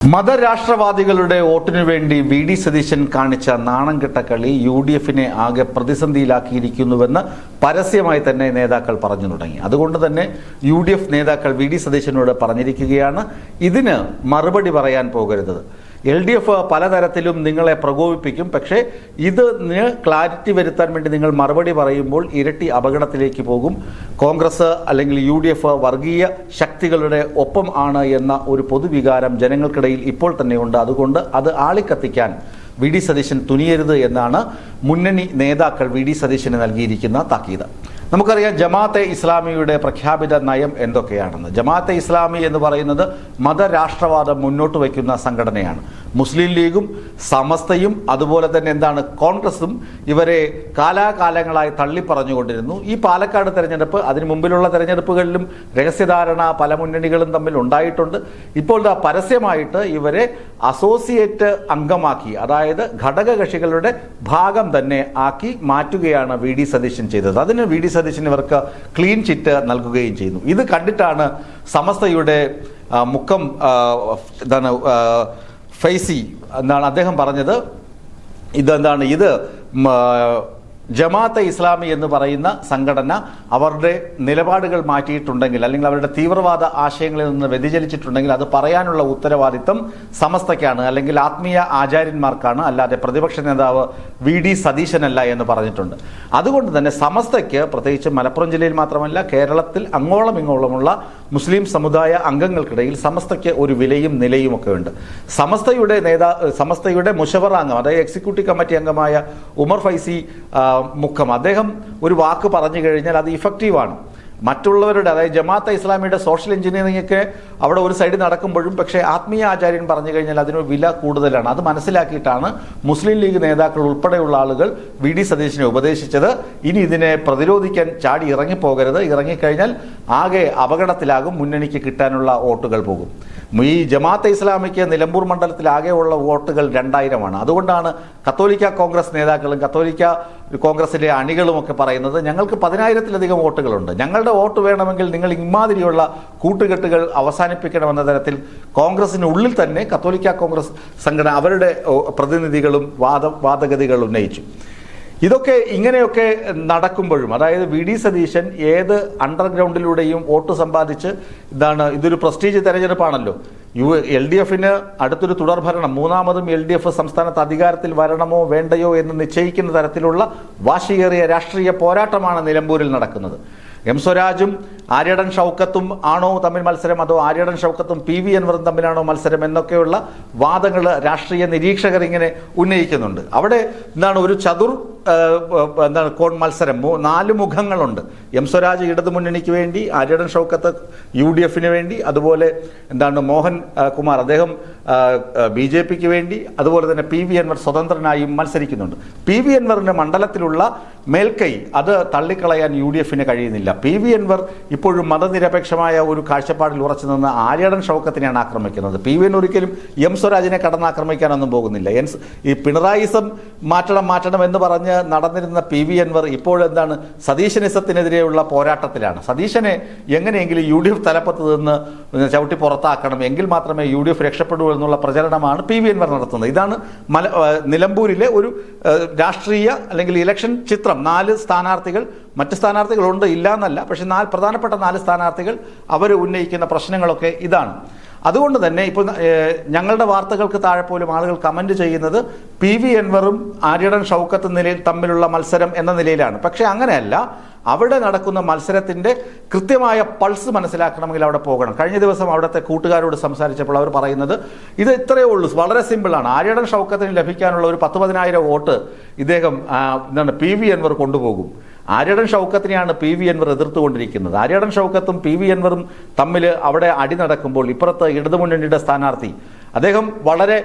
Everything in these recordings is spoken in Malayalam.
മതരാഷ്ട്രവാദികളുടെ വോട്ടിനു വേണ്ടി വി.ഡി. സതീശൻ കാണിച്ച നാണംകെട്ട കളി യു.ഡി.എഫിനെ ആകെ പ്രതിസന്ധിയിലാക്കിയിരിക്കുന്നുവെന്ന് പരസ്യമായി തന്നെ നേതാക്കൾ പറഞ്ഞു തുടങ്ങി. അതുകൊണ്ട് തന്നെ യു.ഡി.എഫ് നേതാക്കൾ വി.ഡി. സതീശനോട് പറഞ്ഞിരിക്കുകയാണ്, ഇതിന് മറുപടി പറയാൻ പോകരുത്. എൽ.ഡി.എഫ് പലതരത്തിലും നിങ്ങളെ പ്രകോപിപ്പിക്കും, പക്ഷേ ഇതിന് ക്ലാരിറ്റി വരുത്താൻ വേണ്ടി നിങ്ങൾ മറുപടി പറയുമ്പോൾ ഇരട്ടി അപകടത്തിലേക്ക് പോകും. കോൺഗ്രസ് അല്ലെങ്കിൽ യു.ഡി.എഫ് വർഗീയ ശക്തികളുടെ ഒപ്പം ആണ് എന്ന ഒരു പൊതുവികാരം ജനങ്ങൾക്കിടയിൽ ഇപ്പോൾ തന്നെയുണ്ട്. അതുകൊണ്ട് അത് ആളിക്കത്തിക്കാൻ വി.ഡി. സതീശൻ തുനിയരുത് എന്നാണ് മുന്നണി നേതാക്കൾ വി.ഡി. സതീശന് നൽകിയിരിക്കുന്ന താക്കീത്. നമുക്കറിയാം ജമാഅത്തെ ഇസ്ലാമിയുടെ പ്രഖ്യാപിത നയം എന്തൊക്കെയാണെന്ന്. ജമാഅത്തെ ഇസ്ലാമി എന്ന് പറയുന്നത് മതരാഷ്ട്രവാദം മുന്നോട്ട് വയ്ക്കുന്ന സംഘടനയാണ്. മുസ്ലിം ലീഗും സമസ്തയും അതുപോലെ തന്നെ കോൺഗ്രസും ഇവരെ കാലാകാലങ്ങളായി തള്ളിപ്പറഞ്ഞുകൊണ്ടിരുന്നു. ഈ പാലക്കാട് തെരഞ്ഞെടുപ്പ്, അതിനു മുമ്പിലുള്ള തെരഞ്ഞെടുപ്പുകളിലും രഹസ്യധാരണ പല മുന്നണികളും തമ്മിൽ ഉണ്ടായിട്ടുണ്ട്. ഇപ്പോൾ പരസ്യമായിട്ട് ഇവരെ അസോസിയേറ്റ് അംഗമാക്കി, അതായത് ഘടകകക്ഷികളുടെ ഭാഗം തന്നെ ആക്കി മാറ്റുകയാണ് വി.ഡി. സതീശൻ ചെയ്തത്. അതിന് വി.ഡി. സതീശൻ ഇവർക്ക് ക്ലീൻ ചിറ്റ് നൽകുകയും ചെയ്യുന്നു. ഇത് കണ്ടിട്ടാണ് സമസ്തയുടെ മുക്കം ഫൈസി അദ്ദേഹം പറഞ്ഞത്, ഇത് ജമാഅത്തെ ഇസ്ലാമി എന്ന് പറയുന്ന സംഘടന അവരുടെ നിലപാടുകൾ മാറ്റിയിട്ടുണ്ടെങ്കിൽ, അല്ലെങ്കിൽ അവരുടെ തീവ്രവാദ ആശയങ്ങളിൽ നിന്ന് വ്യതിചലിച്ചിട്ടുണ്ടെങ്കിൽ അത് പറയാനുള്ള ഉത്തരവാദിത്തം സമസ്തയ്ക്കാണ്, അല്ലെങ്കിൽ ആത്മീയ ആചാര്യന്മാർക്കാണ്, അല്ലാതെ പ്രതിപക്ഷ നേതാവ് വി.ഡി. സതീശനല്ല എന്ന് പറഞ്ഞിട്ടുണ്ട്. അതുകൊണ്ട് തന്നെ സമസ്തയ്ക്ക്, പ്രത്യേകിച്ച് മലപ്പുറം ജില്ലയിൽ മാത്രമല്ല കേരളത്തിൽ അങ്ങോളം ഇങ്ങോളമുള്ള മുസ്ലിം സമുദായ അംഗങ്ങൾക്കിടയിൽ സമസ്തയ്ക്ക് ഒരു വിലയും നിലയും ഒക്കെ ഉണ്ട്. സമസ്തയുടെ മുഷവറ അംഗം, അതായത് എക്സിക്യൂട്ടീവ് കമ്മിറ്റി അംഗമായ ഉമർ ഫൈസി മുക്കം, അദ്ദേഹം ഒരു വാക്ക് പറഞ്ഞു കഴിഞ്ഞാൽ അത് ഇഫക്റ്റീവാണ്. മറ്റുള്ളവരുടെ, അതായത് ജമാഅത്തെ ഇസ്ലാമിയുടെ സോഷ്യൽ എഞ്ചിനീയറിംഗ് ഒക്കെ അവിടെ ഒരു സൈഡിൽ നടക്കുമ്പോഴും പക്ഷേ ആത്മീയ ആചാര്യൻ പറഞ്ഞു കഴിഞ്ഞാൽ അതിന് വില കൂടുതലാണ്. അത് മനസ്സിലാക്കിയിട്ടാണ് മുസ്ലിം ലീഗ് നേതാക്കൾ ഉൾപ്പെടെയുള്ള ആളുകൾ വി.ഡി. സതീശനെ ഉപദേശിച്ചത്. ഇനി ഇതിനെ പ്രതിരോധിക്കാൻ ചാടി ഇറങ്ങിപ്പോകരുത്, ഇറങ്ങിക്കഴിഞ്ഞാൽ ആകെ അപകടത്തിലാകും, മുന്നണിക്ക് കിട്ടാനുള്ള വോട്ടുകൾ പോകും. ഈ ജമാഅത്തെ ഇസ്ലാമിക്ക് നിലമ്പൂർ മണ്ഡലത്തിൽ ആകെയുള്ള വോട്ടുകൾ 2000-ആണ്. അതുകൊണ്ടാണ് കത്തോലിക്ക കോൺഗ്രസ് നേതാക്കളും കത്തോലിക്ക കോൺഗ്രസിലെ അണികളുമൊക്കെ പറയുന്നത്, ഞങ്ങൾക്ക് 10,000-ലധികം വോട്ടുകളുണ്ട്, ഞങ്ങളുടെ വോട്ട് വേണമെങ്കിൽ നിങ്ങൾ ഇമാതിരിയുള്ള കൂട്ടുകെട്ടുകൾ അവസാനിപ്പിക്കണമെന്ന തരത്തിൽ കോൺഗ്രസിനുള്ളിൽ തന്നെ കത്തോലിക്ക കോൺഗ്രസ് സംഘടന അവരുടെ പ്രതിനിധികളും വാദഗതികൾ ഉന്നയിച്ചു. ഇതൊക്കെ ഇങ്ങനെയൊക്കെ നടക്കുമ്പോഴും, അതായത് വി.ഡി. സതീശൻ ഏത് അണ്ടർഗ്രൗണ്ടിലൂടെയും വോട്ട് സമ്പാദിച്ച് ഇതൊരു പ്രസ്റ്റീജ് തെരഞ്ഞെടുപ്പാണല്ലോ. എൽ.ഡി.എഫിന് അടുത്തൊരു തുടർഭരണം, മൂന്നാമതും എൽ.ഡി.എഫ് സംസ്ഥാനത്ത് അധികാരത്തിൽ വരണമോ വേണ്ടയോ എന്ന് നിശ്ചയിക്കുന്ന തരത്തിലുള്ള വാശിയേറിയ രാഷ്ട്രീയ പോരാട്ടമാണ് നിലമ്പൂരിൽ നടക്കുന്നത്. എം സ്വരാജും ആര്യടൻ ഷൗക്കത്തും ആണോ തമ്മിൽ മത്സരം, അതോ ആര്യടൻ ഷൗക്കത്തും പി.വി. അൻവറും തമ്മിലാണോ മത്സരം എന്നൊക്കെയുള്ള വാദങ്ങൾ രാഷ്ട്രീയ നിരീക്ഷകർ ഇങ്ങനെ ഉന്നയിക്കുന്നുണ്ട്. അവിടെ ഒരു കോൺ മത്സരം, 4 മുഖങ്ങളുണ്ട്. എം സ്വരാജ് ഇടതുമുന്നണിക്ക് വേണ്ടി, ആര്യടൻ ഷൗക്കത്ത് യു.ഡി.എഫിന് വേണ്ടി, അതുപോലെ മോഹൻ കുമാർ അദ്ദേഹം ബി.ജെ.പിക്ക് വേണ്ടി, അതുപോലെ തന്നെ പി.വി. അൻവർ സ്വതന്ത്രനായും മത്സരിക്കുന്നുണ്ട്. പി.വി. അൻവറിന്റെ മണ്ഡലത്തിലുള്ള മേൽക്കൈ അത് തള്ളിക്കളയാൻ യു.ഡി.എഫിന് കഴിയുന്നില്ല. പി.വി. അൻവർ ഇപ്പോഴും മതനിരപേക്ഷമായ ഒരു കാഴ്ചപ്പാടിൽ ഉറച്ചു നിന്ന് ആര്യടൻ ഷൗക്കത്തിനെയാണ് ആക്രമിക്കുന്നത്. പി.വി. അൻവർ ഒരിക്കലും എം സ്വരാജിനെ കടന്നാക്രമിക്കാനൊന്നും പോകുന്നില്ല. ഈ പിണറായിസം മാറ്റണം എന്ന് പറഞ്ഞ് നടന്നിരുന്ന പി.വി. അൻവർ ഇപ്പോൾ സതീശനിസത്തിനെതിരെയുള്ള പോരാട്ടത്തിലാണ്. സതീശനെ എങ്ങനെയെങ്കിലും യു.ഡി.എഫ് തലപ്പത്ത് നിന്ന് ചവിട്ടി പുറത്താക്കണം, എങ്കിൽ മാത്രമേ യു.ഡി.എഫ് രക്ഷപ്പെടൂ എന്നുള്ള പ്രചരണമാണ് പി.വി. അൻവർ നടത്തുന്നത്. ഇതാണ് നിലമ്പൂരിലെ ഒരു രാഷ്ട്രീയ അല്ലെങ്കിൽ ഇലക്ഷൻ ചിത്രം. 4 സ്ഥാനാർത്ഥികൾ, മറ്റ് സ്ഥാനാർത്ഥികളുണ്ട്, ഇല്ല എന്നല്ല, പക്ഷെ പ്രധാനപ്പെട്ട 4 സ്ഥാനാർത്ഥികൾ അവർ ഉന്നയിക്കുന്ന പ്രശ്നങ്ങളൊക്കെ ഇതാണ്. അതുകൊണ്ട് തന്നെ ഇപ്പോൾ ഞങ്ങളുടെ വാർത്തകൾക്ക് താഴെ പോലും ആളുകൾ കമന്റ് ചെയ്യുന്നത് പി.വി. അൻവറും ആര്യടൻ ഷൗക്കത്തും തമ്മിലുള്ള മത്സരം എന്ന നിലയിലാണ്. പക്ഷെ അങ്ങനെയല്ല, അവിടെ നടക്കുന്ന മത്സരത്തിന്റെ കൃത്യമായ പൾസ് മനസ്സിലാക്കണമെങ്കിൽ അവിടെ പോകണം. കഴിഞ്ഞ ദിവസം അവിടുത്തെ കൂട്ടുകാരോട് സംസാരിച്ചപ്പോൾ അവർ പറയുന്നത് ഇത് ഇത്രയേ ഉള്ളൂ, വളരെ സിമ്പിളാണ്. ആര്യടൻ ഷൗക്കത്തിന് ലഭിക്കാനുള്ള ഒരു 10,000 വോട്ട് ഇദ്ദേഹം പി.വി. അൻവർ കൊണ്ടുപോകും. ആര്യടൻ ഷൗക്കത്തിനെയാണ് പി.വി. അൻവർ എതിർത്തുകൊണ്ടിരിക്കുന്നത്. ആര്യടൻ ഷൗക്കത്തും പി.വി. അൻവറും തമ്മിൽ അവിടെ അടി നടക്കുമ്പോൾ ഇപ്പുറത്ത് ഇടതുമുന്നണിയുടെ സ്ഥാനാർത്ഥി അദ്ദേഹം വളരെ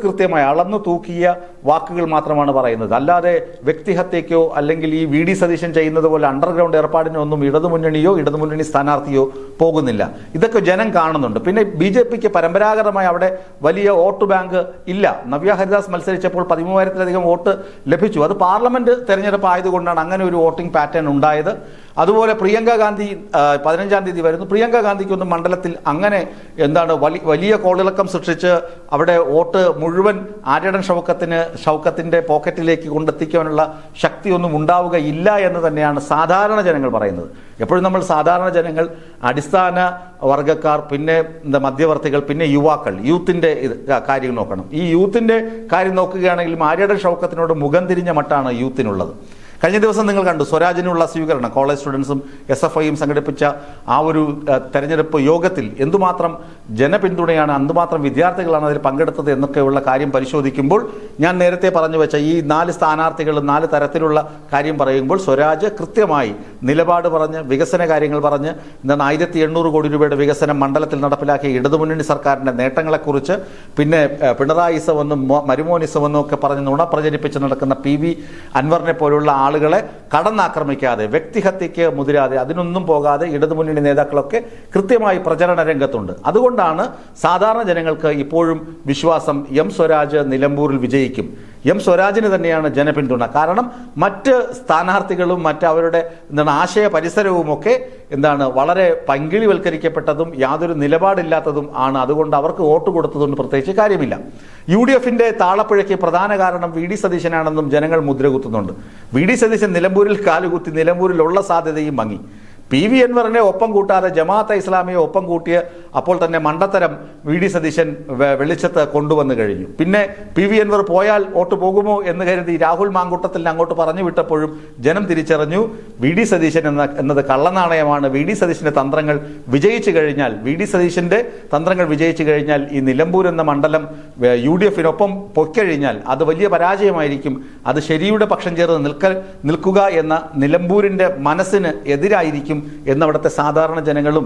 കൃത്യമായി അളന്നു തൂക്കിയ വാക്കുകൾ മാത്രമാണ് പറയുന്നത്. അല്ലാതെ വ്യക്തിഹത്യക്കോ അല്ലെങ്കിൽ ഈ വി.ഡി. സതീശൻ ചെയ്യുന്നത് പോലെ അണ്ടർഗ്രൗണ്ട് ഏർപ്പാടിനോ ഒന്നും ഇടതുമുന്നണി സ്ഥാനാർത്ഥിയോ പോകുന്നില്ല. ഇതൊക്കെ ജനം കാണുന്നുണ്ട്. പിന്നെ ബി.ജെ.പിക്ക് പരമ്പരാഗതമായി അവിടെ വലിയ വോട്ട് ബാങ്ക് ഇല്ല. നവ്യ ഹരിദാസ് മത്സരിച്ചപ്പോൾ 13,000-ലധികം വോട്ട് ലഭിച്ചു. അത് പാർലമെന്റ് തെരഞ്ഞെടുപ്പ് ആയതുകൊണ്ടാണ് അങ്ങനെ ഒരു വോട്ടിംഗ് പാറ്റേൺ ഉണ്ടായത്. അതുപോലെ പ്രിയങ്ക ഗാന്ധി 15-ാം തീയതി വരുന്നു. പ്രിയങ്ക ഗാന്ധിക്കൊന്നും മണ്ഡലത്തിൽ അങ്ങനെ എന്താണ് വലിയ കോളിളക്കം സൃഷ്ടിച്ച് അവിടെ വോട്ട് മുഴുവൻ ആര്യടൻ ഷൗക്കത്തിന്റെ പോക്കറ്റിലേക്ക് കൊണ്ടെത്തിക്കാനുള്ള ശക്തിയൊന്നും ഉണ്ടാവുകയില്ല എന്ന് തന്നെയാണ് സാധാരണ ജനങ്ങൾ പറയുന്നത്. എപ്പോഴും നമ്മൾ സാധാരണ ജനങ്ങൾ, അടിസ്ഥാന വർഗ്ഗക്കാർ, പിന്നെ മധ്യവർത്തികൾ, പിന്നെ യുവാക്കൾ, യൂത്തിന്റെ കാര്യം നോക്കണം. ഈ യൂത്തിന്റെ കാര്യം നോക്കുകയാണെങ്കിൽ ആര്യടൻ ഷൗക്കത്തിനോട് മുഖം തിരിഞ്ഞ മട്ടാണ് യൂത്തിനുള്ളത്. കഴിഞ്ഞ ദിവസം നിങ്ങൾ കണ്ടു സ്വരാജിനുള്ള സ്വീകരണം. കോളേജ് സ്റ്റുഡൻസും SFIയും സംഘടിപ്പിച്ച ആ ഒരു തെരഞ്ഞെടുപ്പ് യോഗത്തിൽ എന്തുമാത്രം ജനപിന്തുണയാണ്, എന്തുമാത്രം വിദ്യാർത്ഥികളാണ് അതിൽ പങ്കെടുത്തത് എന്നൊക്കെയുള്ള കാര്യം പരിശോധിക്കുമ്പോൾ ഞാൻ നേരത്തെ പറഞ്ഞു വെച്ച ഈ 4 സ്ഥാനാർത്ഥികളും 4 തരത്തിലുള്ള കാര്യം പറയുമ്പോൾ സ്വരാജ് കൃത്യമായി നിലപാട് പറഞ്ഞ്, വികസന കാര്യങ്ങൾ പറഞ്ഞ്, 1800 കോടി രൂപയുടെ വികസനം മണ്ഡലത്തിൽ നടപ്പിലാക്കിയ ഇടതുമുന്നണി സർക്കാരിൻ്റെ നേട്ടങ്ങളെക്കുറിച്ച്, പിന്നെ പിണറായിസമെന്നും മരുമോനിസമെന്നും ഒക്കെ പറഞ്ഞ് നുണ പ്രചരിപ്പിച്ച് നടക്കുന്ന PV അൻവറിനെ പോലുള്ള ആളുകളെ കടന്നാക്രമിക്കാതെ, വ്യക്തിഹത്യയ്ക്ക് മുതിരാതെ, അതിനൊന്നും പോകാതെ ഇടതുമുന്നണി നേതാക്കളൊക്കെ കൃത്യമായി പ്രചരണ രംഗത്തുണ്ട്. അതുകൊണ്ടാണ് സാധാരണ ജനങ്ങൾക്ക് ഇപ്പോഴും വിശ്വാസം സ്വരാജ് നിലമ്പൂരിൽ വിജയിക്കും. സ്വരാജിന് തന്നെയാണ് ജനപിന്തുണ. കാരണം മറ്റ് സ്ഥാനാർത്ഥികളും അവരുടെ ആശയ പരിസരവുമൊക്കെ വളരെ പങ്കിളിവൽക്കരിക്കപ്പെട്ടതും യാതൊരു നിലപാടില്ലാത്തതും ആണ്. അതുകൊണ്ട് അവർക്ക് വോട്ട് കൊടുത്തതുകൊണ്ട് പ്രത്യേകിച്ച് കാര്യമില്ല. UDFന്റെ താളപ്പിഴയ്ക്ക് പ്രധാന കാരണം VD സതീശനാണെന്നും ജനങ്ങൾ മുദ്രകുത്തുന്നുണ്ട്. VD സതീശൻ നിലമ്പൂരിൽ കാലുകുത്തി നിലമ്പൂരിലുള്ള സാധ്യതയും മങ്ങി. PV അൻവറിനെ ഒപ്പം കൂട്ടാതെ ജമാഅത്തെ ഇസ്ലാമിയെ ഒപ്പം കൂട്ടിയ അപ്പോൾ തന്നെ മണ്ടത്തരം VD സതീശൻ വെളിച്ചത്ത് കൊണ്ടുവന്നു കഴിഞ്ഞു. പിന്നെ PV അൻവർ പോയാൽ വോട്ട് പോകുമോ എന്ന് കരുതി രാഹുൽ മാങ്കൂട്ടത്തിൽ അങ്ങോട്ട് പറഞ്ഞു വിട്ടപ്പോഴും ജനം തിരിച്ചറിഞ്ഞു VD സതീശൻ എന്നത് കള്ളനാണയമാണ്. VD സതീശന്റെ തന്ത്രങ്ങൾ വിജയിച്ചു കഴിഞ്ഞാൽ ഈ നിലമ്പൂർ എന്ന മണ്ഡലം UDFനൊപ്പം പൊയ്ക്കഴിഞ്ഞാൽ അത് വലിയ പരാജയമായിരിക്കും. അത് ശരിയുടെ പക്ഷം ചേർന്ന് നിൽക്കുക എന്ന നിലമ്പൂരിന്റെ മനസ്സിന് എതിരായിരിക്കും എന്നവിടുത്തെ സാധാരണ ജനങ്ങളും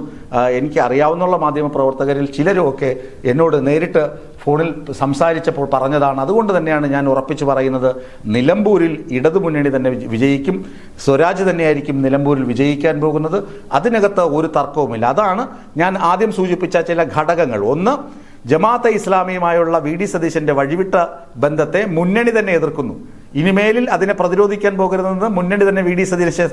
എനിക്ക് അറിയാവുന്ന മാധ്യമ പ്രവർത്തകരിൽ ചിലരുമൊക്കെ എന്നോട് നേരിട്ട് ഫോണിൽ സംസാരിച്ചപ്പോൾ പറഞ്ഞതാണ്. അതുകൊണ്ട് തന്നെയാണ് ഞാൻ ഉറപ്പിച്ചു പറയുന്നത്, നിലമ്പൂരിൽ ഇടതുമുന്നണി തന്നെ വിജയിക്കും. സ്വരാജ് തന്നെയായിരിക്കും നിലമ്പൂരിൽ വിജയിക്കാൻ പോകുന്നത്. അതിനകത്ത് ഒരു തർക്കവുമില്ല. അതാണ് ഞാൻ ആദ്യം സൂചിപ്പിച്ച ചില ഘടകങ്ങൾ. ഒന്ന്, ജമാഅത്തെ ഇസ്ലാമിയുമായുള്ള VD സതീശന്റെ വഴിവിട്ട ബന്ധത്തെ മുന്നണി തന്നെ എതിർക്കുന്നു. ഇനിമേലിൽ അതിനെ പ്രതിരോധിക്കാൻ പോകരുതെന്ന് മുന്നണി തന്നെ VD സതീശനെ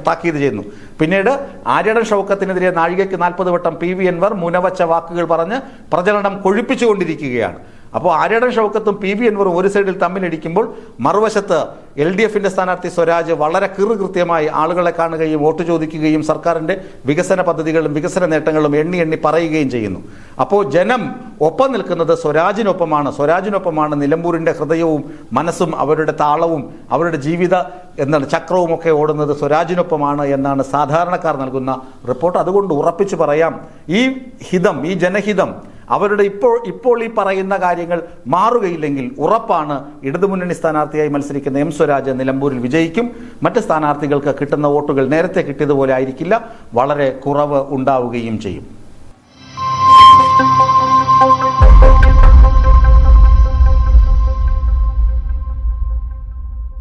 താക്കീത് ചെയ്യുന്നു. പിന്നീട് ആര്യടൻ ഷൗക്കത്തിനെതിരെ നാഴികയ്ക്ക് 40 വട്ടം PV അൻവർ മുനവച്ച വാക്കുകൾ പറഞ്ഞ് പ്രചരണം കൊഴിപ്പിച്ചുകൊണ്ടിരിക്കുകയാണ്. അപ്പോൾ ആര്യടൻ ഷൗക്കത്തും PV അൻവറും ഒരു സൈഡിൽ തമ്മിലടിക്കുമ്പോൾ മറുവശത്ത് LDFന്റെ സ്ഥാനാർത്ഥി സ്വരാജ് വളരെ കൃത്യമായി ആളുകളെ കാണുകയും വോട്ട് ചോദിക്കുകയും സർക്കാരിന്റെ വികസന പദ്ധതികളും വികസന നേട്ടങ്ങളും എണ്ണി പറയുകയും ചെയ്യുന്നു. അപ്പോൾ ജനം ഒപ്പം നിൽക്കുന്നത് സ്വരാജിനൊപ്പമാണ്. നിലമ്പൂരിന്റെ ഹൃദയവും മനസ്സും അവരുടെ താളവും അവരുടെ ജീവിത ചക്രവും ഒക്കെ ഓടുന്നത് സ്വരാജിനൊപ്പമാണ് എന്നാണ് സാധാരണക്കാർ നൽകുന്ന റിപ്പോർട്ട്. അതുകൊണ്ട് ഉറപ്പിച്ചു പറയാം, ഈ ജനഹിതം അവരുടെ ഇപ്പോൾ ഈ പറയുന്ന കാര്യങ്ങൾ മാറുകയില്ലെങ്കിൽ ഉറപ്പാണ് ഇടതുമുന്നണി സ്ഥാനാർത്ഥിയായി മത്സരിക്കുന്ന സ്വരാജ് നിലമ്പൂരിൽ വിജയിക്കും. മറ്റ് സ്ഥാനാർത്ഥികൾക്ക് കിട്ടുന്ന വോട്ടുകൾ നേരത്തെ കിട്ടിയതുപോലെ ആയിരിക്കില്ല, വളരെ കുറവ് ഉണ്ടാവുകയും ചെയ്യും.